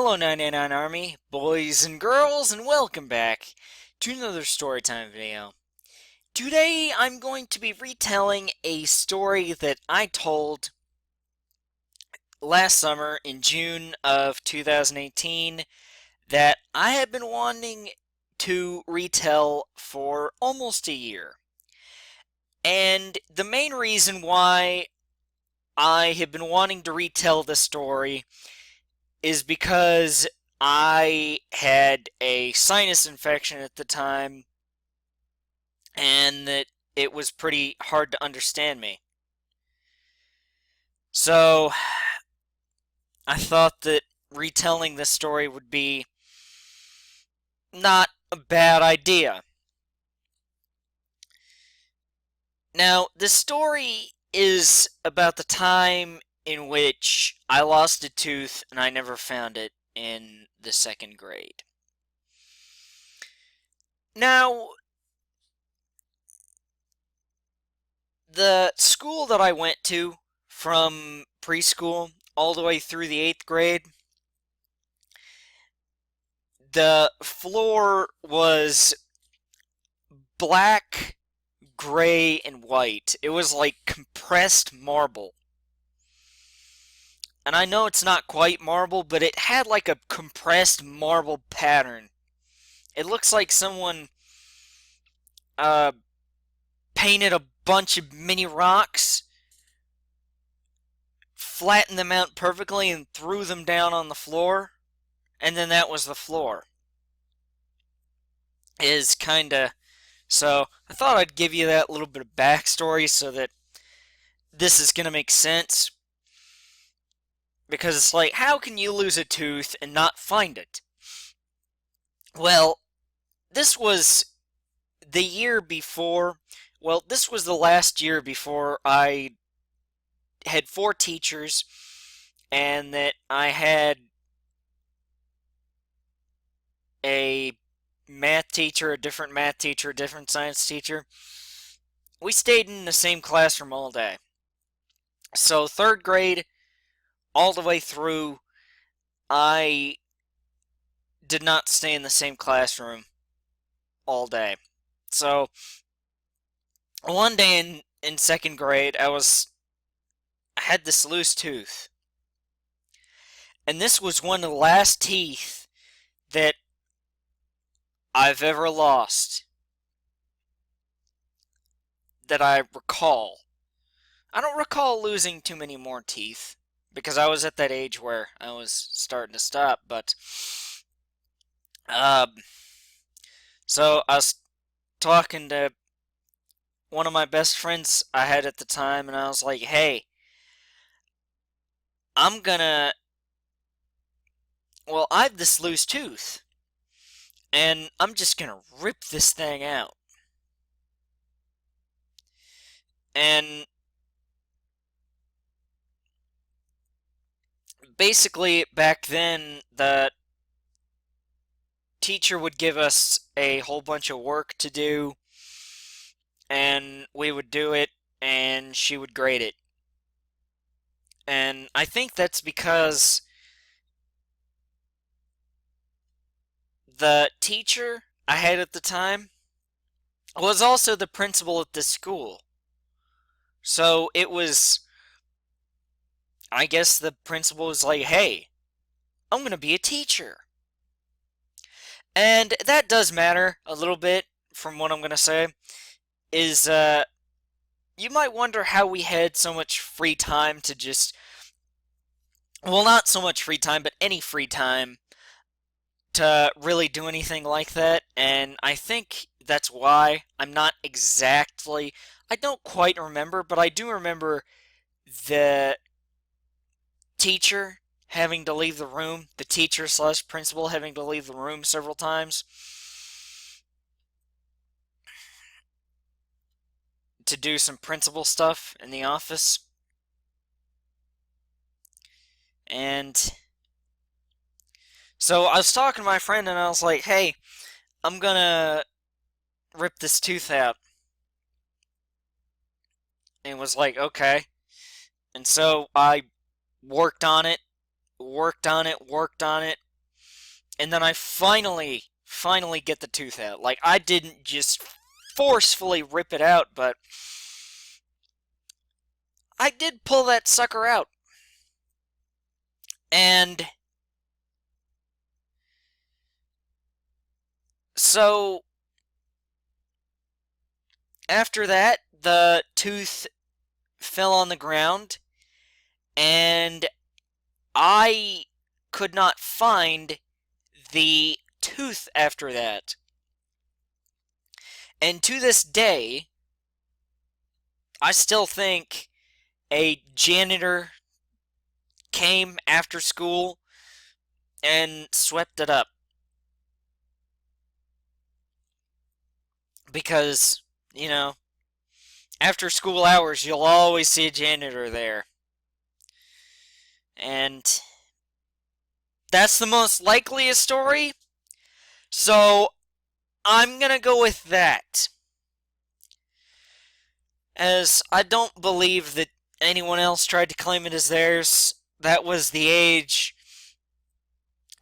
Hello 99 Army, boys and girls, and welcome back to another storytime video. Today I'm going to be retelling a story that I told last summer in June of 2018 that I have been wanting to retell for almost a year. And the main reason why I have been wanting to retell this story is because I had a sinus infection at the time, and that it was pretty hard to understand me. So, I thought that retelling this story would be not a bad idea. Now, the story is about the time in which I lost a tooth and I never found it in the second grade. Now, the school that I went to from preschool all the way through the 8th grade, the floor was black, gray, and white. It was like compressed marble. And I know it's not quite marble, but it had like a compressed marble pattern. It looks like someone uh, painted a bunch of mini rocks, flattened them out perfectly, and threw them down on the floor, and then that was the floor. Is kinda. So, I thought I'd give you that little bit of backstory so that this is gonna make sense. Because it's like, how can you lose a tooth and not find it? Well, this was the year before. Well, this was the last year before I had 4 teachers, and that I had a math teacher, a different math teacher, a different science teacher. We stayed in the same classroom all day. So, 3rd grade, all the way through, I did not stay in the same classroom all day. So, one day in 2nd grade, I had this loose tooth. And this was one of the last teeth that I've ever lost that I recall. I don't recall losing too many more teeth because I was at that age where I was starting to stop, but um so I was talking to one of my best friends I had at the time, and I was like, "Hey, I'm gonna I have this loose tooth, and I'm just gonna rip this thing out." And basically, back then, the teacher would give us a whole bunch of work to do, and we would do it, and she would grade it. And I think that's because the teacher I had at the time was also the principal at this school. So it was, I guess the principal was like, "Hey, I'm going to be a teacher." And that does matter a little bit from what I'm going to say, is you might wonder how we had so much free time to just, well, not so much free time, but any free time to really do anything like that. And I think that's why I don't quite remember, but I do remember the teacher having to leave the room, the teacher slash principal having to leave the room several times to do some principal stuff in the office. And so I was talking to my friend, and I was like, "Hey, I'm gonna rip this tooth out." And he was like, "Okay." And so I worked on it, worked on it, worked on it, and then I finally get the tooth out. Like, I didn't just forcefully rip it out, but I did pull that sucker out. And so after that, the tooth fell on the ground, and I could not find the tooth after that. And to this day, I still think a janitor came after school and swept it up. Because, after school hours, you'll always see a janitor there. And that's the most likeliest story. So I'm gonna go with that. As I don't believe that anyone else tried to claim it as theirs. That was the age.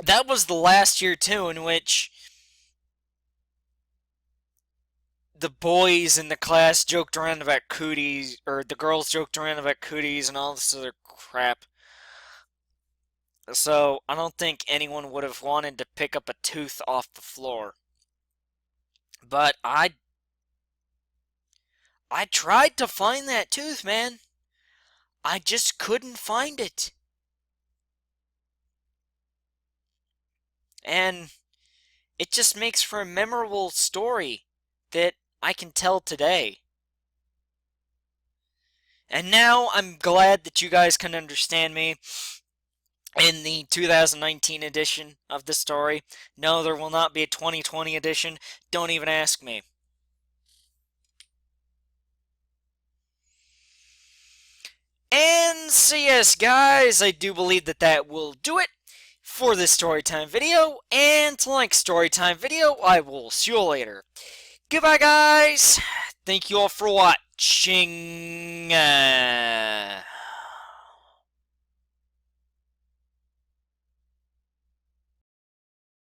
That was the last year, too, in which the boys in the class joked around about cooties, or the girls joked around about cooties and all this other crap. So I don't think anyone would have wanted to pick up a tooth off the floor. But I tried to find that tooth, man. I just couldn't find it. And it just makes for a memorable story that I can tell today. And now I'm glad that you guys can understand me in the 2019 edition of the story. No, there will not be a 2020 edition. Don't even ask me. And so yes, guys, I do believe that that will do it for this storytime video. And to like storytime video, I will see you later. Goodbye, guys. Thank you all for watching.